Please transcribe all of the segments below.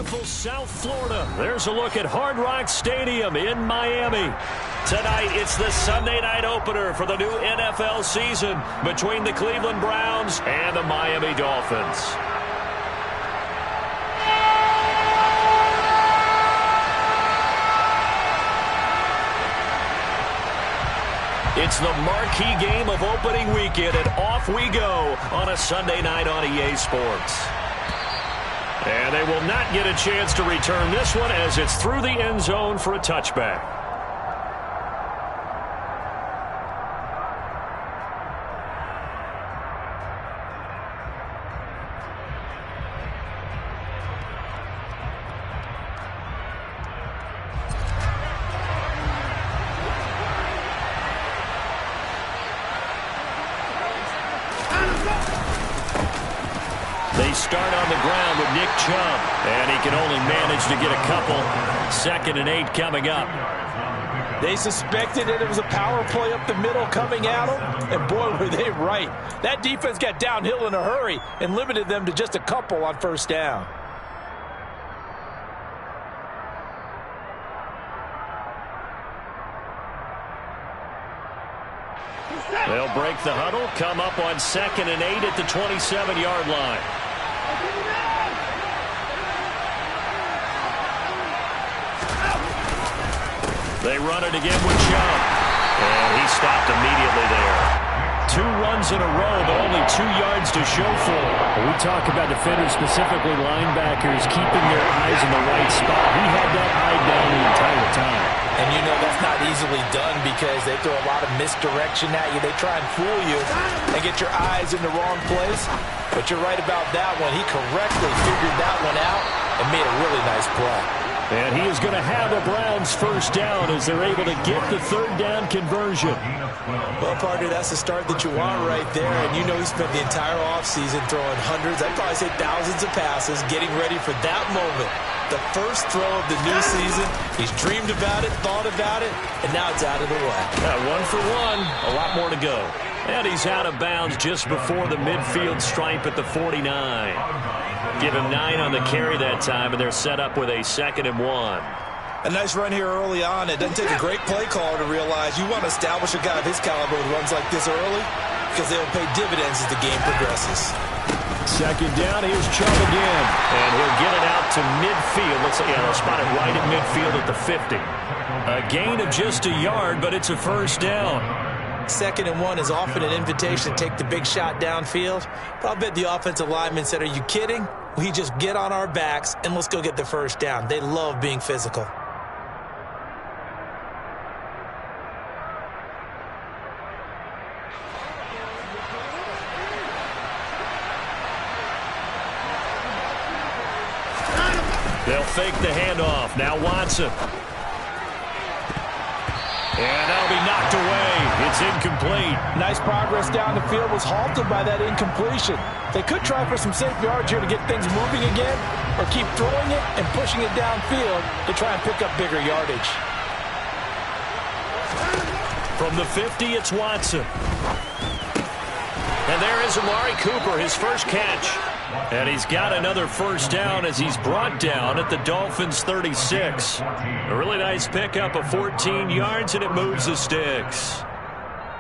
beautiful South Florida. There's a look at Hard Rock Stadium in Miami. Tonight, it's the Sunday night opener for the new NFL season between the Cleveland Browns and the Miami Dolphins. It's the marquee game of opening weekend, and off we go on a Sunday night on EA Sports. And they will not get a chance to return this one as it's through the end zone for a touchback. They start on the ground with Nick Chubb, and he can only manage to get a couple. 2nd and 8 coming up. They suspected that it was a power play up the middle coming at them, and boy, were they right. That defense got downhill in a hurry and limited them to just a couple on first down. They'll break the huddle, come up on 2nd and 8 at the 27-yard line. They run it again with Chubb, and he stopped immediately there. 2 runs in a row, but only 2 yards to show for it. When we talk about defenders, specifically linebackers, keeping their eyes in the right spot. He had that eye down the entire time. And you know that's not easily done because they throw a lot of misdirection at you. They try and fool you and get your eyes in the wrong place. But you're right about that one. He correctly figured that one out and made a really nice play. And he is going to have a Browns first down as they're able to get the 3rd down conversion. Well, partner, that's the start that you want right there. And you know he spent the entire offseason throwing hundreds, I'd probably say thousands of passes, getting ready for that moment. The first throw of the new season. He's dreamed about it, thought about it, and now it's out of the way. 1 for 1, a lot more to go. And he's out of bounds just before the midfield stripe at the 49. Give him 9 on the carry that time, and they're set up with a 2nd and 1. A nice run here early on. It doesn't take a great play caller to realize you want to establish a guy of his caliber with runs like this early because they'll pay dividends as the game progresses. 2nd down, here's Chubb again. And he'll get it out to midfield. Looks like they'll spot it right at midfield at the 50. A gain of just a yard, but it's a first down. 2nd and 1 is often an invitation to take the big shot downfield. But I'll bet the offensive lineman said, are you kidding? We just get on our backs and let's go get the first down. They love being physical. They'll fake the handoff. Now Watson. And that'll be knocked away. It's incomplete. Nice progress down the field, was halted by that incompletion. They could try for some safe yards here to get things moving again, or keep throwing it and pushing it downfield to try and pick up bigger yardage. From the 50, it's Watson. And there is Amari Cooper, his first catch. And he's got another first down as he's brought down at the Dolphins' 36. A really nice pickup of 14 yards, and it moves the sticks.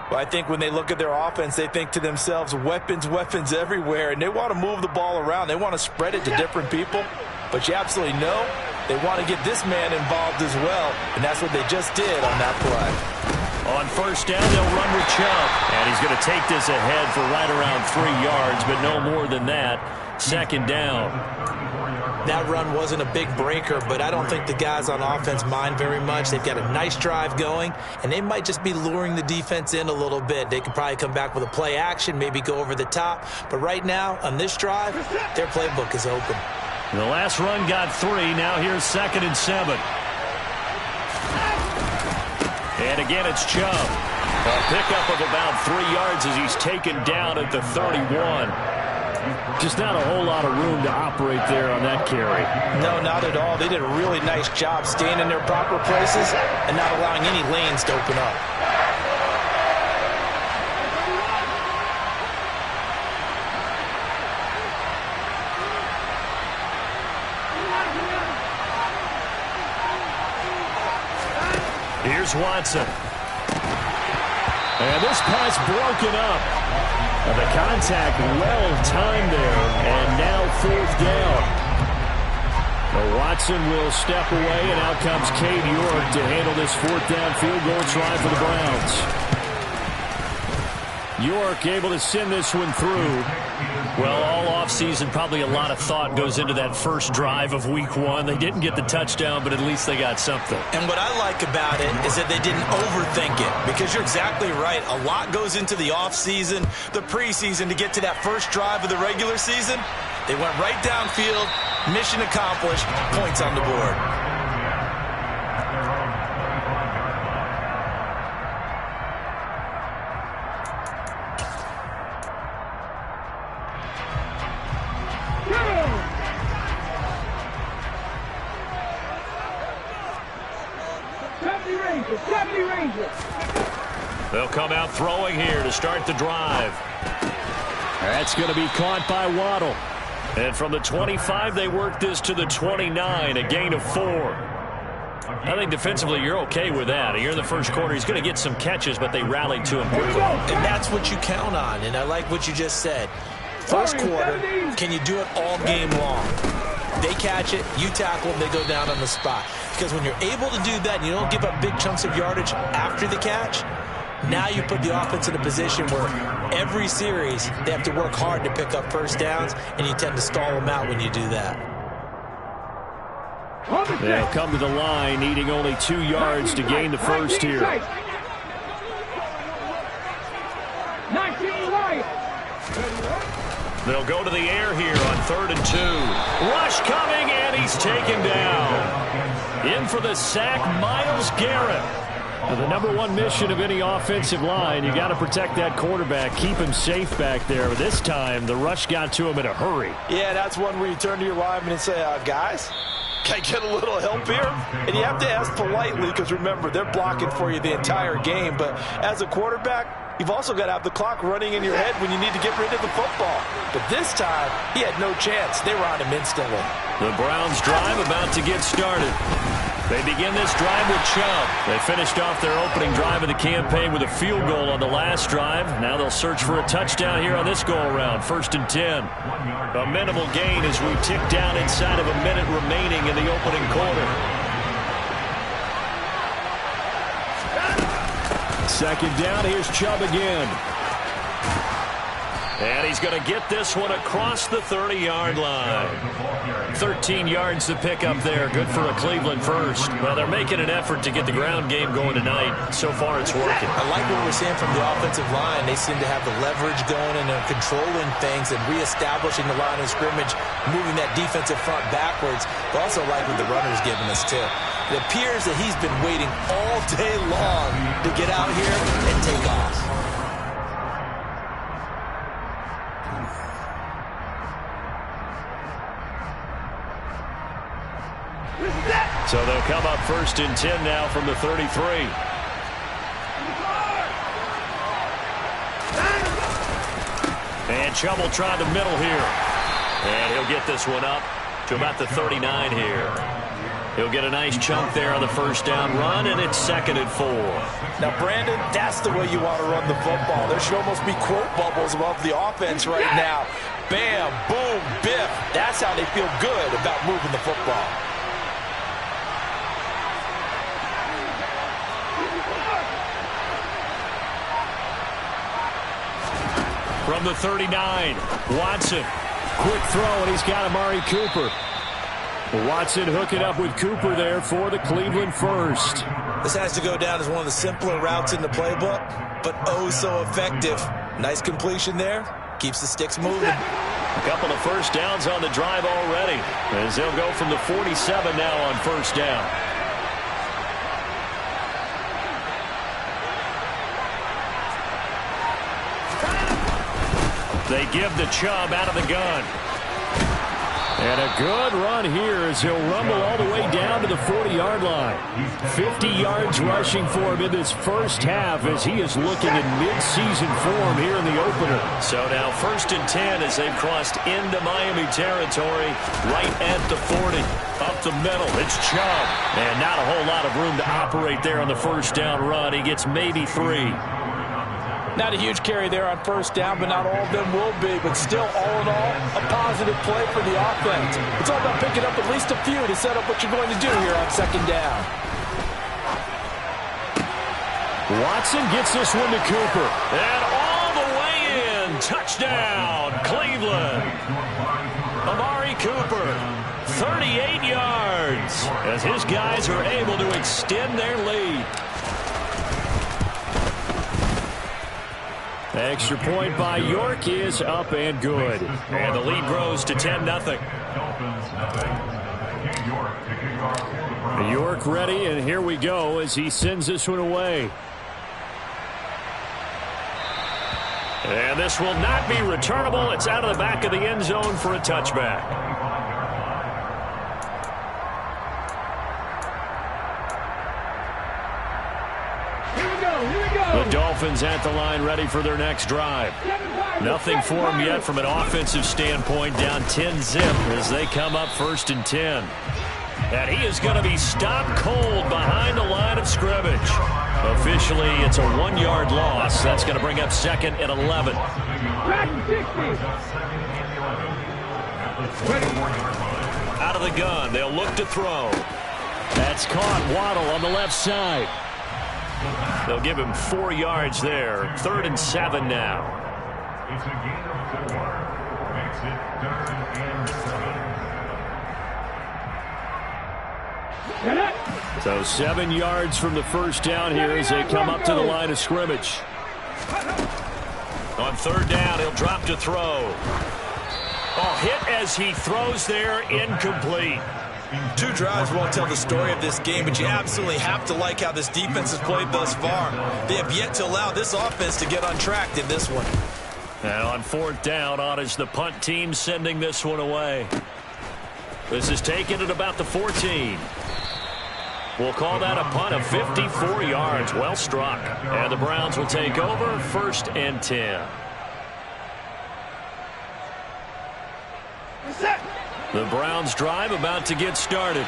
Well, I think when they look at their offense, they think to themselves, weapons, weapons everywhere, and they want to move the ball around. They want to spread it to different people. But you absolutely know they want to get this man involved as well, and that's what they just did on that play. On first down, they'll run with Chubb. And he's going to take this ahead for right around 3 yards, but no more than that. 2nd down. That run wasn't a big breaker, but I don't think the guys on offense mind very much. They've got a nice drive going, and they might just be luring the defense in a little bit. They could probably come back with a play action, maybe go over the top. But right now, on this drive, their playbook is open. The last run got 3. Now here's 2nd and 7. And again, it's Chubb. A pickup of about 3 yards as he's taken down at the 31. Just not a whole lot of room to operate there on that carry. No, not at all. They did a really nice job staying in their proper places and not allowing any lanes to open up. Here's Watson. And this pass broken up. The contact well timed there, and now 4th down. Watson will step away, and out comes Cade York to handle this 4th down field goal try for the Browns. York able to send this one through. Well, all offseason, probably a lot of thought goes into that first drive of Week 1. They didn't get the touchdown, but at least they got something. And what I like about it is that they didn't overthink it, because you're exactly right. A lot goes into the offseason, the preseason, to get to that first drive of the regular season. They went right downfield, mission accomplished, points on the board. They'll come out throwing here to start the drive. That's going to be caught by Waddle. And from the 25, they work this to the 29, a gain of 4. I think defensively you're okay with that. Here in the first quarter, he's going to get some catches, but they rallied to him quickly. And that's what you count on, and I like what you just said. First quarter, can you do it all game long? They catch it, you tackle them, they go down on the spot. Because when you're able to do that and you don't give up big chunks of yardage after the catch, now you put the offense in a position where every series they have to work hard to pick up first downs, and you tend to stall them out when you do that. They'll come to the line, needing only 2 yards to gain the first here. They'll go to the air here on 3rd and 2. Rush coming, and he's taken down. In for the sack, Myles Garrett. Now, the #1 mission of any offensive line, you got to protect that quarterback, keep him safe back there. But this time, the rush got to him in a hurry. Yeah, that's one where you turn to your lineman and say, guys, can I get a little help here? And you have to ask politely, because remember, they're blocking for you the entire game. But as a quarterback, you've also got to have the clock running in your head when you need to get rid of the football. But this time, he had no chance. They were on him instantly. The Browns drive about to get started. They begin this drive with Chubb. They finished off their opening drive of the campaign with a field goal on the last drive. Now they'll search for a touchdown here on this go-around. 1st and 10. A minimal gain as we tick down inside of a minute remaining in the opening quarter. 2nd down. Here's Chubb again. And he's going to get this one across the 30-yard line. 13 yards to pick up there. Good for a Cleveland first. Well, they're making an effort to get the ground game going tonight. So far, it's working. I like what we're seeing from the offensive line. They seem to have the leverage going, and they're controlling things and reestablishing the line of scrimmage, moving that defensive front backwards. But also like what the runner's giving us, too. It appears that he's been waiting all day long to get out here and take off. So they'll come up 1st and 10 now from the 33. And Chubb will try the middle here. And he'll get this one up to about the 39 here. He'll get a nice chunk there on the first down run, and it's 2nd and 4. Now, Brandon, that's the way you want to run the football. There should almost be quote bubbles above the offense right now. Bam, boom, biff. That's how they feel good about moving the football. From the 39, Watson. Quick throw, and he's got Amari Cooper. Watson hooking up with Cooper there for the Cleveland first. This has to go down as one of the simpler routes in the playbook, but oh so effective. Nice completion there. Keeps the sticks moving. A couple of first downs on the drive already, as they'll go from the 47 now on first down. They give the Chubb out of the gun. And a good run here as he'll rumble all the way down to the 40-yard line. 50 yards rushing for him in this first half as he is looking in mid-season form here in the opener. So now 1st and 10 as they've crossed into Miami territory right at the 40. Up the middle, it's Chubb. And not a whole lot of room to operate there on the first down run. He gets maybe 3. Not a huge carry there on first down, but not all of them will be. But still, all in all, a positive play for the offense. It's all about picking up at least a few to set up what you're going to do here on 2nd down. Watson gets this one to Cooper. And all the way in. Touchdown, Cleveland. Amari Cooper, 38 yards, as his guys are able to extend their lead. Extra point by York is up and good. And the lead grows to 10-0. York ready, and here we go as he sends this one away. And this will not be returnable. It's out of the back of the end zone for a touchback. The Dolphins at the line ready for their next drive. Nothing for them yet from an offensive standpoint. Down 10-0 as they come up 1st and 10. And he is going to be stopped cold behind the line of scrimmage. Officially, it's a 1-yard loss. That's going to bring up 2nd and 11. Out of the gun, they'll look to throw. That's caught. Waddle on the left side. They'll give him 4 yards there. 3rd and 7 now. It's a gain of 4. Makes it 3rd and 7. So 7 yards from the first down here as they come up to the line of scrimmage. On 3rd down, he'll drop to throw. Oh, hit as he throws there, incomplete. 2 drives won't tell the story of this game, but you absolutely have to like how this defense has played thus far. They have yet to allow this offense to get on track in this one. And on 4th down, on is the punt team sending this one away. This is taken at about the 14. We'll call that a punt of 54 yards. Well struck. And the Browns will take over 1st and 10. The Browns drive about to get started.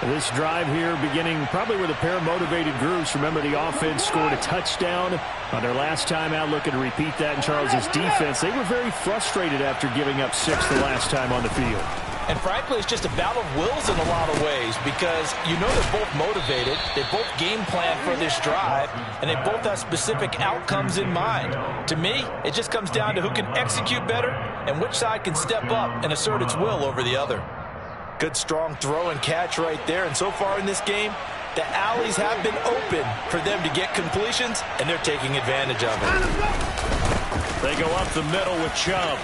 This drive here beginning probably with a pair of motivated groups. Remember, the offense scored a touchdown on their last time out, looking to repeat that in Charles' defense. They were very frustrated after giving up 6 the last time on the field. And frankly, it's just a battle of wills in a lot of ways because you know they're both motivated, they both game plan for this drive, and they both have specific outcomes in mind. To me, it just comes down to who can execute better and which side can step up and assert its will over the other. Good strong throw and catch right there, and so far in this game, the alleys have been open for them to get completions, and they're taking advantage of it. They go up the middle with Chubb.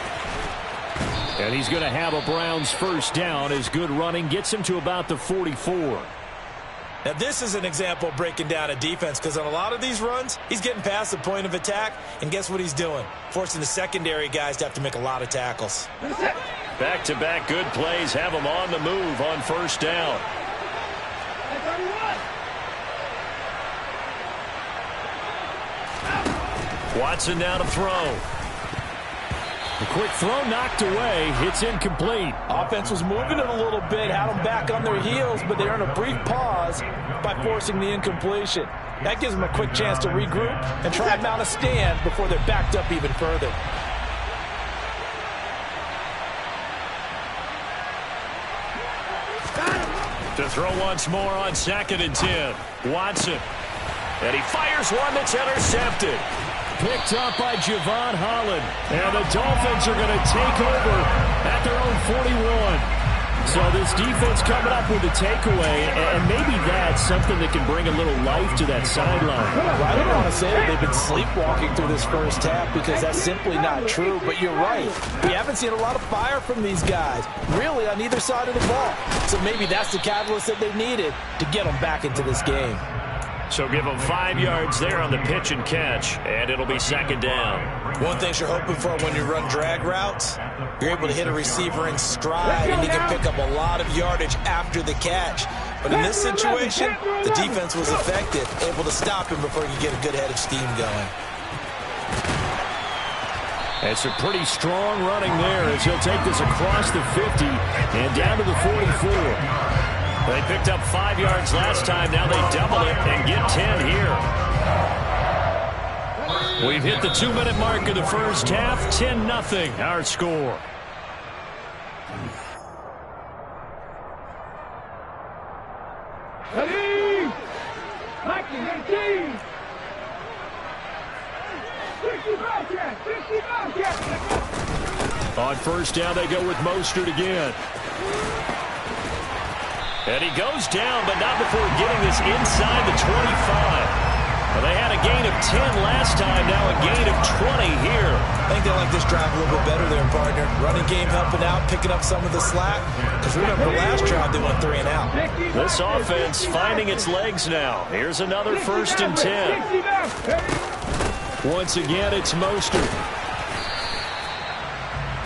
And he's going to have a Browns first down as good running gets him to about the 44. Now, this is an example of breaking down a defense because on a lot of these runs, he's getting past the point of attack, and guess what he's doing? Forcing the secondary guys to have to make a lot of tackles. Back-to-back good plays have him on the move on 1st down. Watson now to throw. A quick throw knocked away. It's incomplete. Offense was moving it a little bit, had them back on their heels, but they earned a brief pause by forcing the incompletion. That gives them a quick chance to regroup and try and mount a stand before they're backed up even further. To throw once more on 2nd and 10. Watson. And he fires one that's intercepted. Picked up by Javon Holland. And the Dolphins are going to take over at their own 41. So this defense coming up with a takeaway, and maybe that's something that can bring a little life to that sideline. Well, I don't want to say that they've been sleepwalking through this first half because that's simply not true, but you're right. We haven't seen a lot of fire from these guys, really on either side of the ball. So maybe that's the catalyst that they needed to get them back into this game. So give them 5 yards there on the pitch and catch, and it'll be second down. One thing you're hoping for when you run drag routes, you're able to hit a receiver in stride, and you can pick up a lot of yardage after the catch. But in this situation, the defense was effective, able to stop him before he could get a good head of steam going. It's a pretty strong running there as he'll take this across the 50 and down to the 44. They picked up 5 yards last time. Now they double it and get 10 here. We've hit the 2-minute mark of the first half. 10-0 our score. On first down, they go with Mostert again. And he goes down, but not before getting this inside the 25. Well, they had a gain of 10 last time, now a gain of 20 here. I think they like this drive a little bit better there, partner. Running game helping out, picking up some of the slack. Because remember, last drive they went 3 and out. This offense finding its legs now. Here's another 1st and 10. Once again, it's Mostert.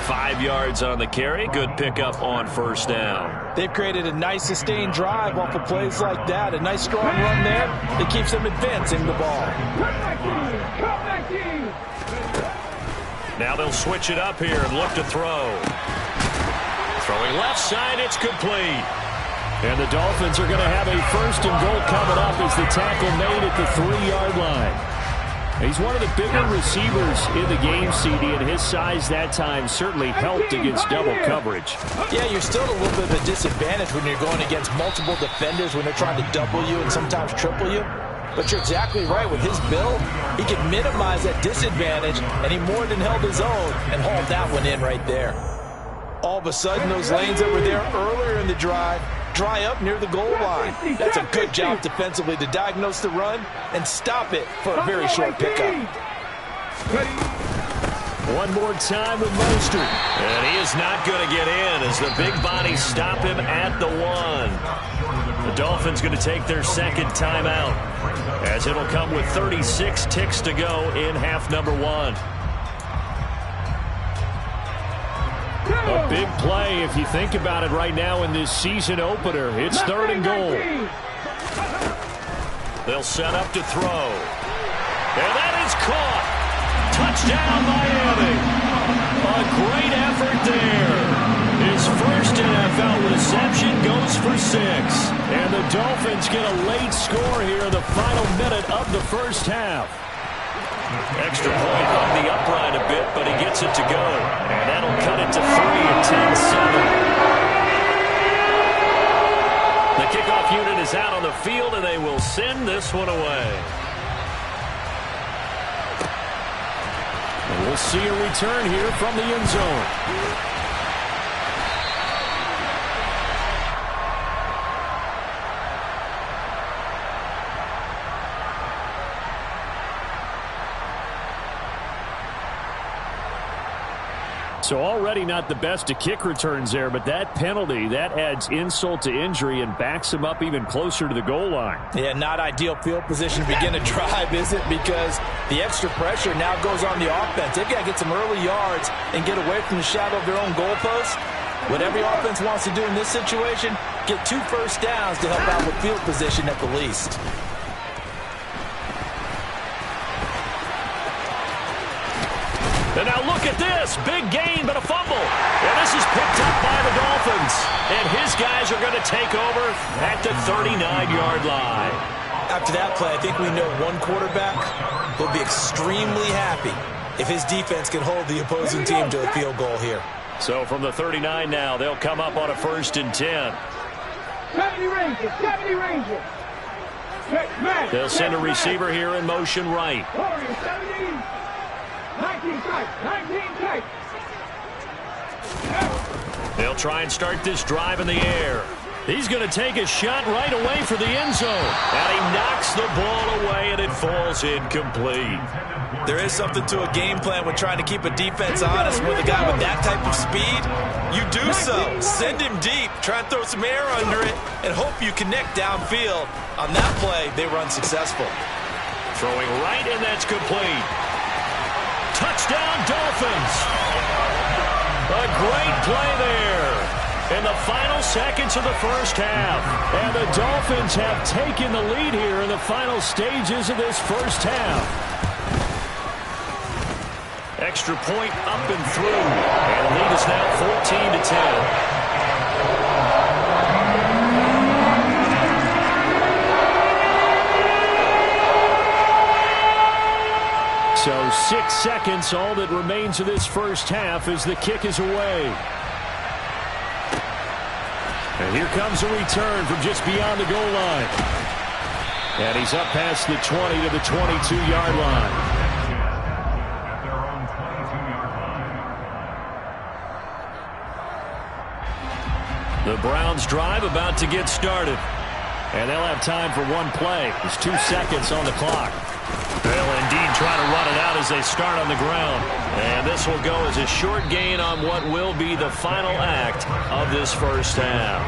5 yards on the carry. Good pickup on first down. They've created a nice sustained drive off of plays like that. A nice strong run there that keeps them advancing the ball. Now they'll switch it up here and look to throw. Throwing left side, it's complete. And the Dolphins are going to have a 1st and goal coming up as the tackle made at the 3-yard line. He's one of the bigger receivers in the game, CD, and his size that time certainly helped against double coverage. Yeah, you're still at a little bit of a disadvantage when you're going against multiple defenders when they're trying to double you and sometimes triple you. But you're exactly right. With his build, he can minimize that disadvantage, and he more than held his own and hauled that one in right there. All of a sudden, those lanes that were there earlier in the drive dry up near the goal line. That's a good job defensively to diagnose the run and stop it for a very short pickup. One more time with Mostert. And he is not going to get in as the big bodies stop him at the 1. The Dolphins going to take their second timeout as it'll come with 36 ticks to go in half number 1. A big play if you think about it right now in this season opener. It's 3rd and goal. They'll set up to throw. And that is caught. Touchdown, Miami. A great effort there. His first NFL reception goes for 6. And the Dolphins get a late score here in the final minute of the first half. Extra point on the upright a bit, but he gets it to go. And that'll cut it to 3 at 10-7. The kickoff unit is out on the field, and they will send this one away. And we'll see a return here from the end zone. So already not the best of kick returns there, but that penalty, that adds insult to injury and backs him up even closer to the goal line. Yeah, not ideal field position to begin a drive, is it? Because the extra pressure now goes on the offense. They've got to get some early yards and get away from the shadow of their own goalpost. What every offense wants to do in this situation, get 2 first downs to help out with field position at the least. And now look at this. Big gain, but a fumble. And this is picked up by the Dolphins. And his guys are going to take over at the 39-yard line. After that play, I think we know one quarterback will be extremely happy if his defense can hold the opposing team to a field goal here. So from the 39 now, they'll come up on a 1st and 10. 70 Rangers. They'll send a receiver here in motion right. 19 tight. They'll try and start this drive in the air. He's going to take a shot right away for the end zone. And he knocks the ball away, and it falls falls incomplete. There is something to a game plan when trying to keep a defense honest with a guy with that type of speed. You do so. Send him deep, try and throw some air under it, and hope you connect downfield. On that play, they were unsuccessful. Throwing right, and that's complete. Touchdown, Dolphins. A great play there in the final seconds of the first half. And the Dolphins have taken the lead here in the final stages of this first half. Extra point up and through. And the lead is now 14-10. So 6 seconds, all that remains of this first half as the kick is away. And here comes a return from just beyond the goal line. And he's up past the 20 to the 22-yard line. At their own 22-yard line. The Browns drive about to get started. And they'll have time for one play. There's 2 seconds on the clock. They'll indeed try to run it out as they start on the ground. And this will go as a short gain on what will be the final act of this first half.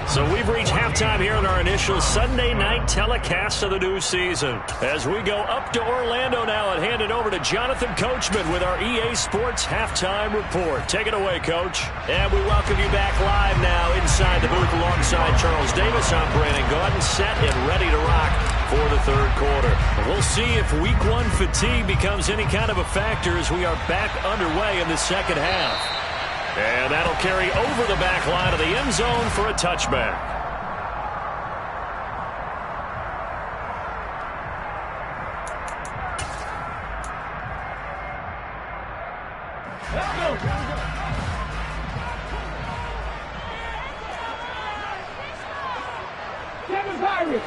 So we've reached halftime here in our initial Sunday night telecast of the new season. As we go up to Orlando now and hand it over to Jonathan Coachman with our EA Sports Halftime Report. Take it away, Coach. And we welcome you back live now inside the booth alongside Charles Davis. I'm Brandon Gaudin, set and ready to rock for the third quarter. We'll see if week one fatigue becomes any kind of a factor as we are back underway in the second half. And that'll carry over the back line of the end zone for a touchback.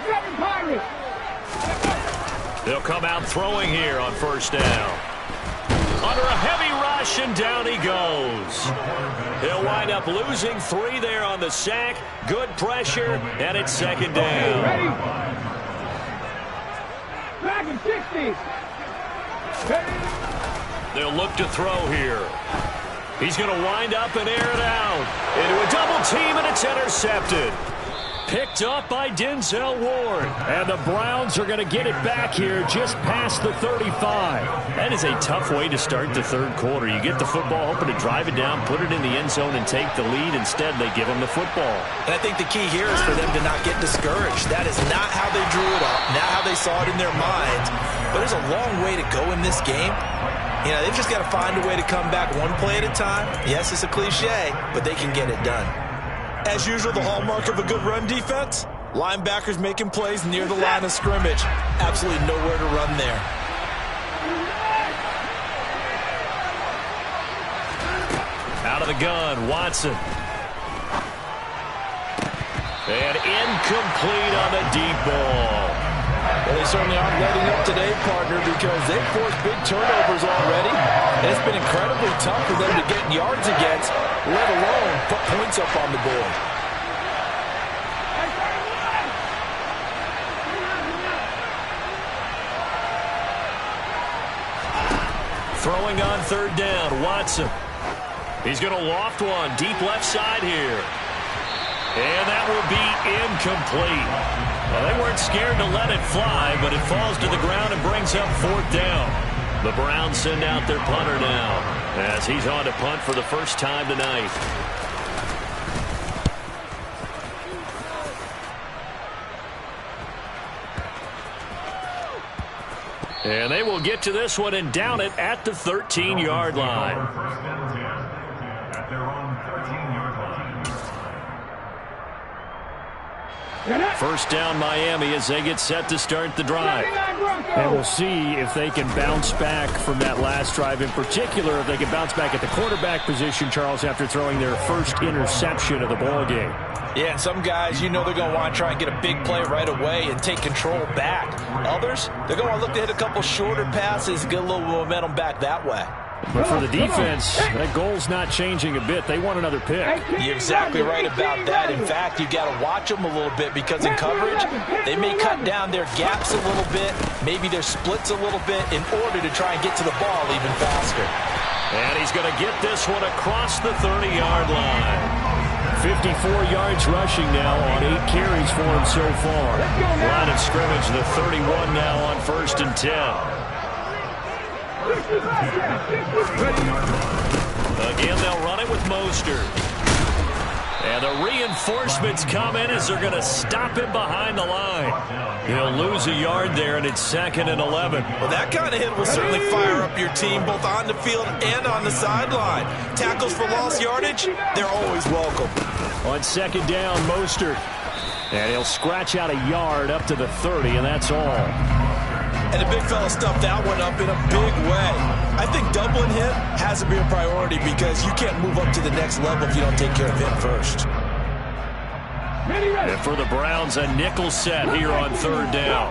Seven Pirates. They'll come out throwing here on first down. Under a heavy rush, and down he goes. He'll wind up losing 3 there on the sack. Good pressure, and it's second down. Ready? Back in 60. Ready? They'll look to throw here. He's going to wind up and air it out. Into a double team, and it's intercepted. Picked up by Denzel Ward. And the Browns are going to get it back here just past the 35. That is a tough way to start the third quarter. You get the football, hoping to drive it down, put it in the end zone, and take the lead. Instead, they give them the football. And I think the key here is for them to not get discouraged. That is not how they drew it up, not how they saw it in their minds. But there's a long way to go in this game. You know, they've just got to find a way to come back one play at a time. Yes, it's a cliche, but they can get it done. As usual, the hallmark of a good run defense, linebackers making plays near the line of scrimmage. Absolutely nowhere to run there. Out of the gun, Watson. And incomplete on the deep ball. Well, they certainly aren't letting up today, partner, because they've forced big turnovers already. And it's been incredibly tough for them to get yards against, let alone put points up on the board. Throwing on third down, Watson. He's going to loft one, deep left side here. And that will be incomplete. Well, they weren't scared to let it fly, but it falls to the ground and brings up fourth down. The Browns send out their punter now as he's on to punt for the first time tonight. And they will get to this one and down it at the 13-yard line. First down 10 at their own 13-yard line. First down Miami as they get set to start the drive. And we'll see if they can bounce back from that last drive. In particular, if they can bounce back at the quarterback position, Charles, after throwing their first interception of the ballgame. Yeah, and some guys, you know they're going to want to try and get a big play right away and take control back. Others, they're going to look to hit a couple shorter passes, get a little momentum back that way. But for the defense, that goal's not changing a bit. They want another pick. You're exactly right about that. In fact, you got to watch them a little bit because in coverage, they may cut down their gaps a little bit, maybe their splits a little bit in order to try and get to the ball even faster. And he's going to get this one across the 30-yard line. 54 yards rushing now on 8 carries for him so far. Line of scrimmage, the 31 now on 1st and 10. Again, they'll run it with Mostert. And the reinforcements come in as they're going to stop him behind the line. He'll lose a yard there, and it's 2nd and 11. Well, that kind of hit will certainly fire up your team both on the field and on the sideline. Tackles for lost yardage, they're always welcome. On 2nd down, Mostert. And he'll scratch out a yard up to the 30, and that's all. And the big fella stuffed that one up in a big way. I think doubling him has to be a priority because you can't move up to the next level if you don't take care of him first. And for the Browns, a nickel set here on 3rd down.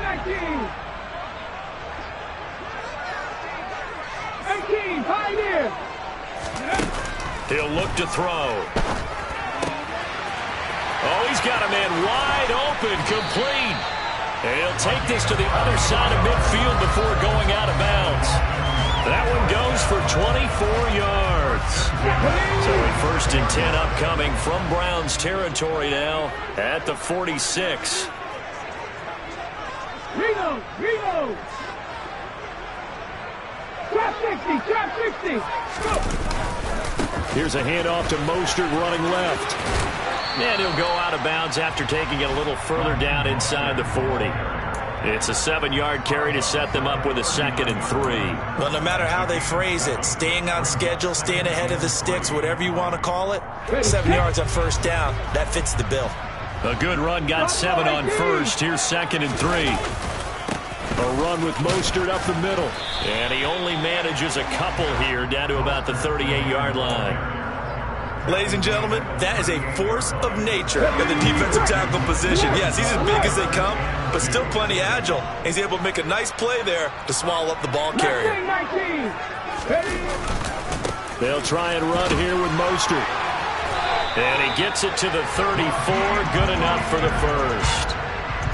18, Pioneer. He'll look to throw. Oh, he's got a man wide open, complete. And he'll take this to the other side of midfield before going out of bounds. That one goes for 24 yards. So a 1st and 10 upcoming from Browns territory now at the 46. Reload. Trap 60, trap 60. Go. Here's a handoff to Mostert running left. And he'll go out of bounds after taking it a little further down inside the 40. It's a 7-yard carry to set them up with a 2nd and 3. Well, no matter how they phrase it, staying on schedule, staying ahead of the sticks, whatever you want to call it, 7 yards on 1st down, that fits the bill. A good run, got 7 on 1st. Here's 2nd and 3. A run with Mostert up the middle. And he only manages a couple here down to about the 38-yard line. Ladies and gentlemen, that is a force of nature in the defensive tackle position. Yes, he's as big as they come, but still plenty agile. He's able to make a nice play there to swallow up the ball carrier. 19. They'll try and run here with Mostert. And he gets it to the 34, good enough for the first.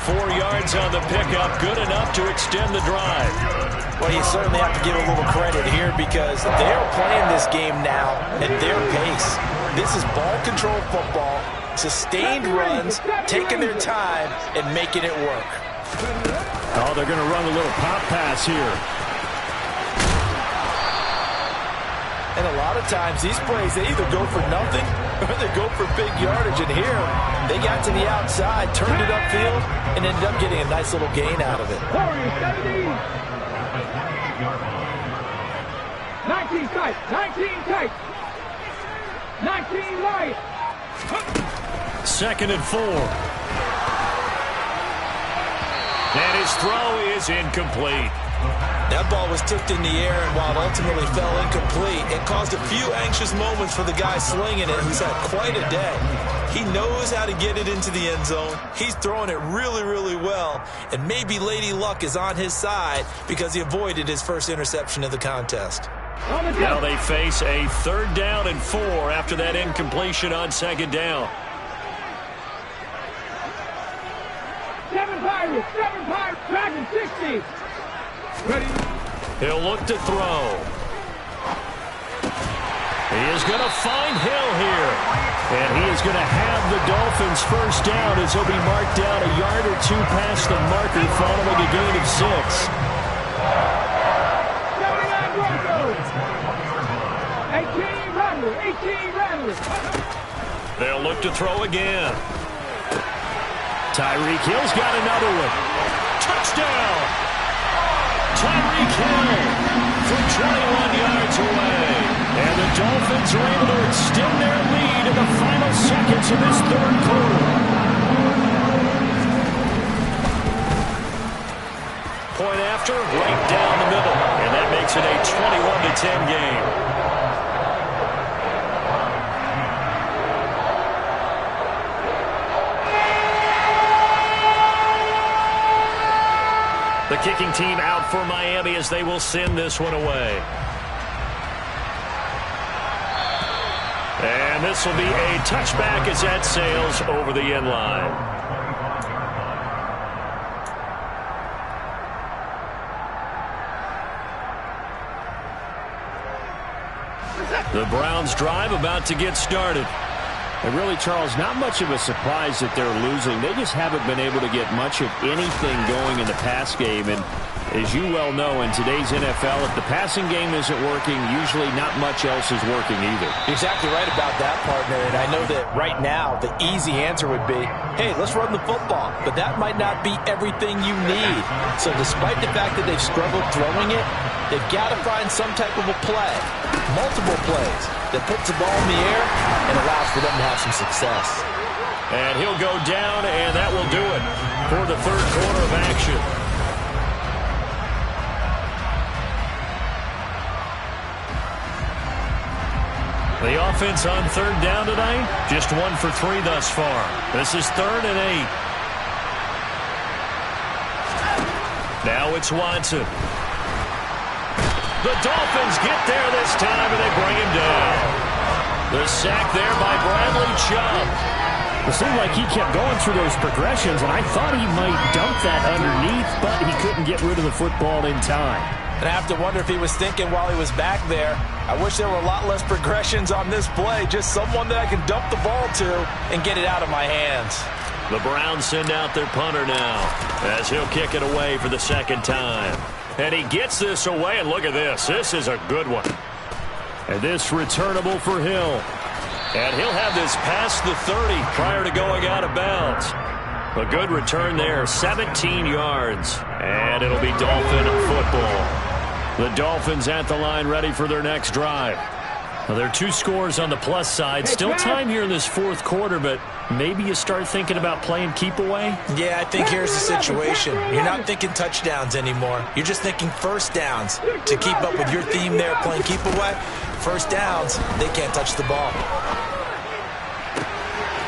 4 yards on the pickup, good enough to extend the drive. Well, you certainly have to give a little credit here because they're playing this game now at their pace. This is ball control football, sustained runs, taking their time, and making it work. Oh, they're going to run a little pop pass here. And a lot of times, these plays, they either go for nothing or they go for big yardage. And here, they got to the outside, turned it upfield, and ended up getting a nice little gain out of it. 19 tight, 19 tight. 19 light. 2nd and 4. And his throw is incomplete. That ball was tipped in the air, and while it ultimately fell incomplete, it caused a few anxious moments for the guy slinging it, who's had quite a day. He knows how to get it into the end zone. He's throwing it really, really well, and maybe Lady Luck is on his side because he avoided his first interception of the contest. Now they face a 3rd down and 4 after that incompletion on 2nd down. 7 Pirates, Dragon 60. Ready? He'll look to throw. He is going to find Hill here. And he is going to have the Dolphins first down as he'll be marked down a yard or 2 past the marker following a gain of 6. 18 Rattler. They'll look to throw again. Tyreek Hill's got another one. Touchdown! Tyreek Hill from 21 yards away. And the Dolphins are able to extend their lead in the final seconds of this 3rd quarter. Point after, right down the middle. And that makes it a 21-10 game. The kicking team out for Miami as they will send this one away. And this will be a touchback as that sails over the end line. The Browns drive about to get started. And really, Charles, not much of a surprise that they're losing. They just haven't been able to get much of anything going in the pass game. And as you well know, in today's NFL, if the passing game isn't working, usually not much else is working either. Exactly right about that, partner. And I know that right now the easy answer would be, hey, let's run the football. But that might not be everything you need. So despite the fact that they've struggled throwing it, they've got to find some type of a play, multiple plays, that puts the ball in the air and allows for them to have some success. And he'll go down, and that will do it for the third quarter of action. The offense on third down tonight, just 1 for 3 thus far. This is 3rd and 8. Now it's Watson. The Dolphins get there this time, and they bring him down. The sack there by Bradley Chubb. It seemed like he kept going through those progressions, and I thought he might dump that underneath, but he couldn't get rid of the football in time. And I have to wonder if he was thinking while he was back there, I wish there were a lot less progressions on this play, just someone that I can dump the ball to and get it out of my hands. The Browns send out their punter now as he'll kick it away for the second time. And he gets this away, and look at this. This is a good one. And this returnable for Hill. And he'll have this past the 30 prior to going out of bounds. A good return there, 17 yards. And it'll be Dolphin football. The Dolphins at the line ready for their next drive. Well, there are 2 scores on the plus side. Still time here in this fourth quarter, but maybe you start thinking about playing keep away? Yeah, I think here's the situation. You're not thinking touchdowns anymore. You're just thinking first downs. To keep up with your theme there, playing keep away, first downs, they can't touch the ball.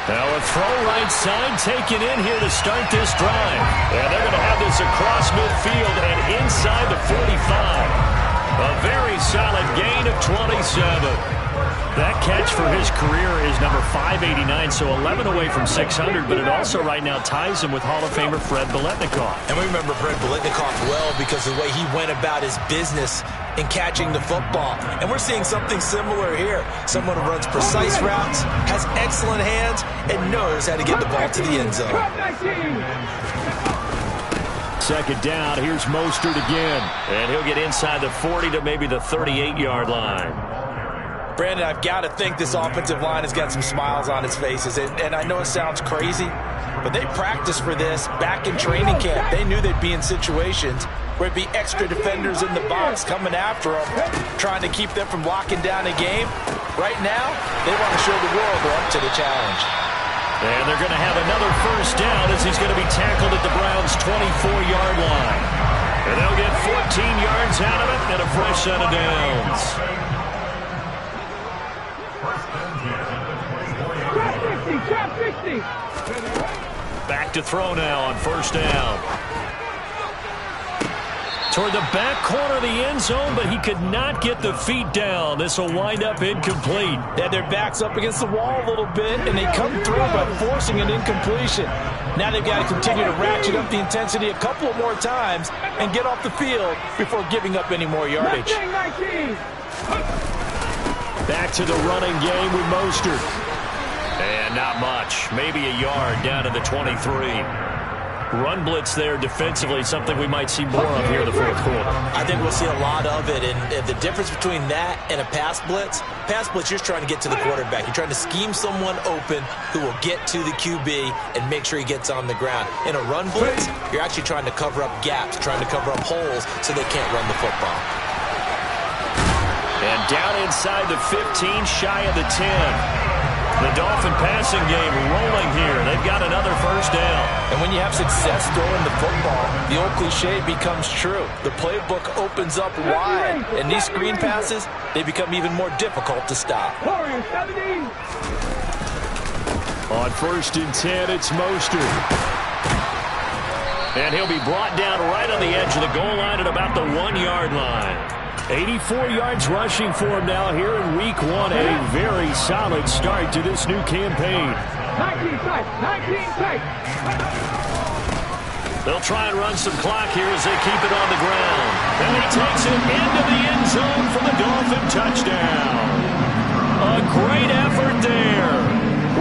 Now a throw right side taken in here to start this drive. And they're going to have this across midfield and inside the 45. A very solid gain of 27. That catch for his career is number 589, so 11 away from 600, but it also right now ties him with Hall of Famer Fred Biletnikoff. And we remember Fred Biletnikoff well because of the way he went about his business in catching the football. And we're seeing something similar here. Someone who runs precise routes, has excellent hands, and knows how to get the ball to the end zone. Second down, here's Mostert again. And he'll get inside the 40 to maybe the 38-yard line. Brandon, I've got to think this offensive line has got some smiles on its faces. And I know it sounds crazy, but they practiced for this back in training camp. They knew they'd be in situations where it'd be extra defenders in the box coming after them, trying to keep them from locking down a game. Right now, they want to show the world they're up to the challenge. And they're going to have another first down as he's going to be tackled at the Browns' 24-yard line. And they'll get 14 yards out of it and a fresh set of downs. Trap 60. Back to throw now on first down. Toward the back corner of the end zone, but he could not get the feet down. This will wind up incomplete. They had their backs up against the wall a little bit, and they come through by forcing an incompletion. Now they've got to continue to ratchet up the intensity a couple more times and get off the field before giving up any more yardage. Back to the running game with Mostert. And not much. Maybe a yard down to the 23. Run blitz there defensively, something we might see more of here in the fourth quarter. I think we'll see a lot of it, and the difference between that and a pass blitz, you're trying to get to the quarterback. You're trying to scheme someone open who will get to the QB and make sure he gets on the ground. In a run blitz, you're actually trying to cover up gaps, trying to cover up holes so they can't run the football. And down inside the 15, shy of the 10. The Dolphin passing game rolling here. They've got another first down. And when you have success throwing the football, the old cliche becomes true. The playbook opens up wide, and these screen passes, they become even more difficult to stop. On first and 10, it's Mostert. And he'll be brought down right on the edge of the goal line at about the 1-yard line. 84 yards rushing for him now here in week 1. A very solid start to this new campaign. 19 tight. 19 tight. They'll try and run some clock here as they keep it on the ground. And he takes it into the end zone for the Dolphin touchdown. A great effort there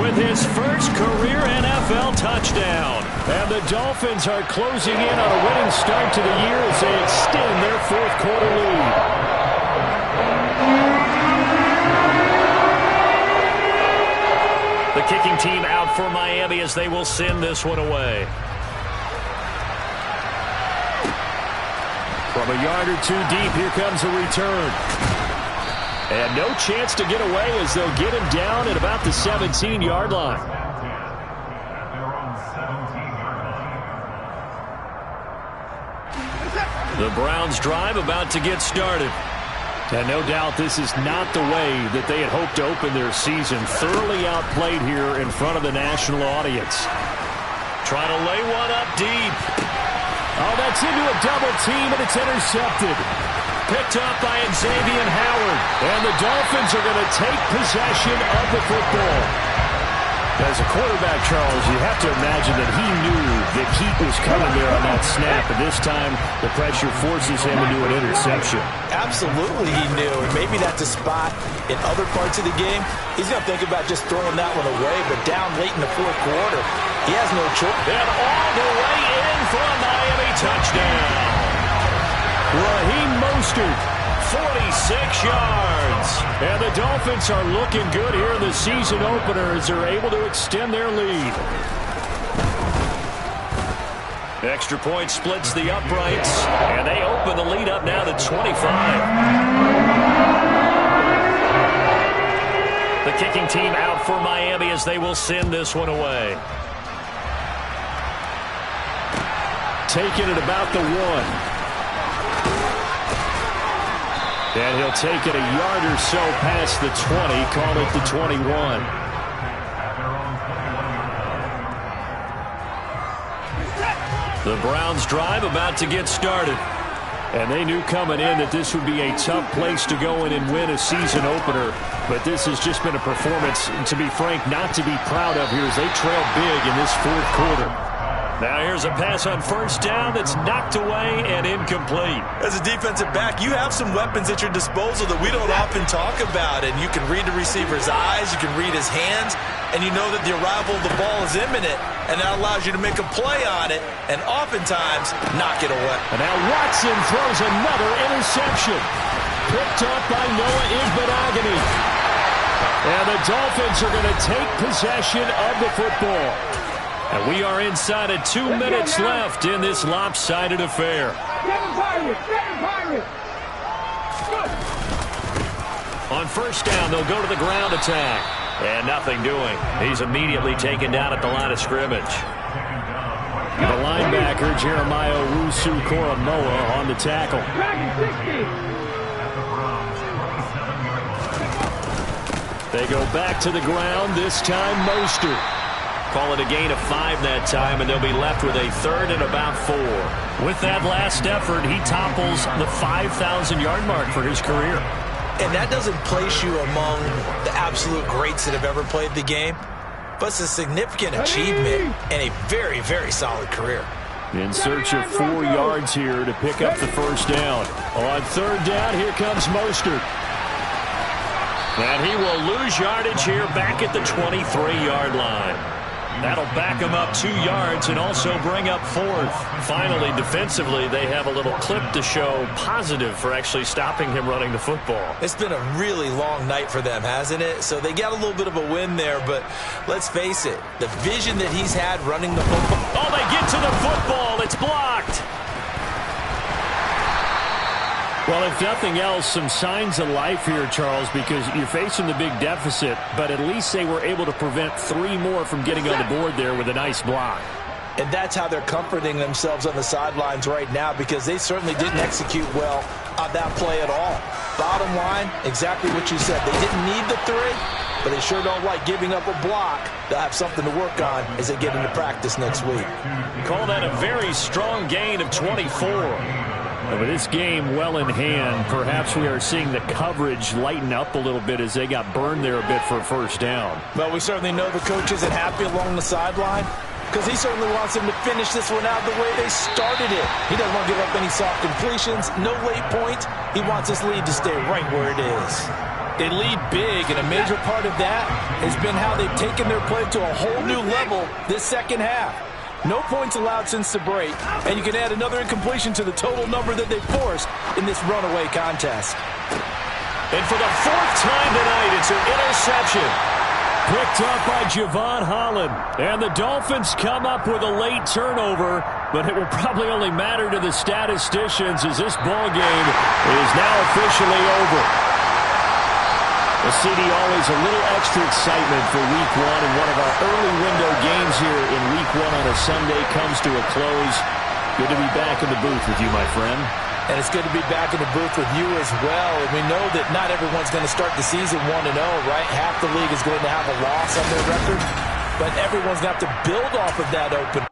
with his first career NFL touchdown. And the Dolphins are closing in on a winning start to the year as they extend their fourth quarter lead. The kicking team out for Miami as they will send this one away. From a yard or two deep, here comes a return. And no chance to get away as they'll get him down at about the 17-yard line. The Browns drive about to get started. And no doubt this is not the way that they had hoped to open their season. Thoroughly outplayed here in front of the national audience. Trying to lay one up deep. Oh, that's into a double team, and it's intercepted. Picked up by Xavier Howard. And the Dolphins are going to take possession of the football. As a quarterback, Charles, you have to imagine that he knew that heat was coming there on that snap. And this time, the pressure forces him into an interception. Absolutely he knew. And maybe that's a spot in other parts of the game. He's going to think about just throwing that one away. But down late in the fourth quarter, he has no choice. And all the way in for a Miami touchdown. Raheem Mostert, 46 yards. And the Dolphins are looking good here in the season opener as they're able to extend their lead. Extra point splits the uprights, and they open the lead up now to 25. The kicking team out for Miami as they will send this one away. Taking it about the 1. And he'll take it a yard or so past the 20, call it the 21. The Browns drive about to get started. And they knew coming in that this would be a tough place to go in and win a season opener. But this has just been a performance, to be frank, not to be proud of here as they trail big in this fourth quarter. Now here's a pass on first down that's knocked away and incomplete. As a defensive back, you have some weapons at your disposal that we don't often talk about. And you can read the receiver's eyes, you can read his hands, and you know that the arrival of the ball is imminent. And that allows you to make a play on it and oftentimes knock it away. And now Watson throws another interception. Picked up by Noah Igbenogany. And the Dolphins are going to take possession of the football. And we are inside of 2 minutes left in this lopsided affair. On first down, they'll go to the ground attack. And nothing doing. He's immediately taken down at the line of scrimmage. The linebacker, Jeremiah Owusu-Koramoah, on the tackle. They go back to the ground, this time Mostert. Call it a gain of 5 that time, and they'll be left with a third and about 4. With that last effort, he topples the 5,000-yard mark for his career. And that doesn't place you among the absolute greats that have ever played the game, but it's a significant achievement and a very, very solid career. In search of 4 yards here to pick up the first down. On third down, here comes Mostert. And he will lose yardage here back at the 23-yard line. That'll back him up 2 yards and also bring up 4th. Finally, defensively, they have a little clip to show positive for actually stopping him running the football. It's been a really long night for them, hasn't it? So they got a little bit of a win there, but let's face it, the vision that he's had running the football. Oh, they get to the football. It's blocked. Well, if nothing else, some signs of life here, Charles, because you're facing the big deficit, but at least they were able to prevent 3 more from getting on the board there with a nice block. And that's how they're comforting themselves on the sidelines right now, because they certainly didn't execute well on that play at all. Bottom line, exactly what you said. They didn't need the 3, but they sure don't like giving up a block. They'll have something to work on as they get into practice next week. Call that a very strong gain of 24. But this game well in hand. Perhaps we are seeing the coverage lighten up a little bit as they got burned there a bit for a first down. Well, we certainly know the coach isn't happy along the sideline because he certainly wants them to finish this one out the way they started it. He doesn't want to give up any soft completions, no late points. He wants this lead to stay right where it is. They lead big, and a major part of that has been how they've taken their play to a whole new level this second half. No points allowed since the break, and you can add another incompletion to the total number that they forced in this runaway contest. And for the fourth time tonight, it's an interception. Picked up by Javon Holland. And the Dolphins come up with a late turnover, but it will probably only matter to the statisticians as this ball game is now officially over. Well, CD, always a little extra excitement for Week 1, and one of our early window games here in Week 1 on a Sunday comes to a close. Good to be back in the booth with you, my friend. And it's good to be back in the booth with you as well. And we know that not everyone's going to start the season 1-0, right? Half the league is going to have a loss on their record. But everyone's going to have to build off of that open.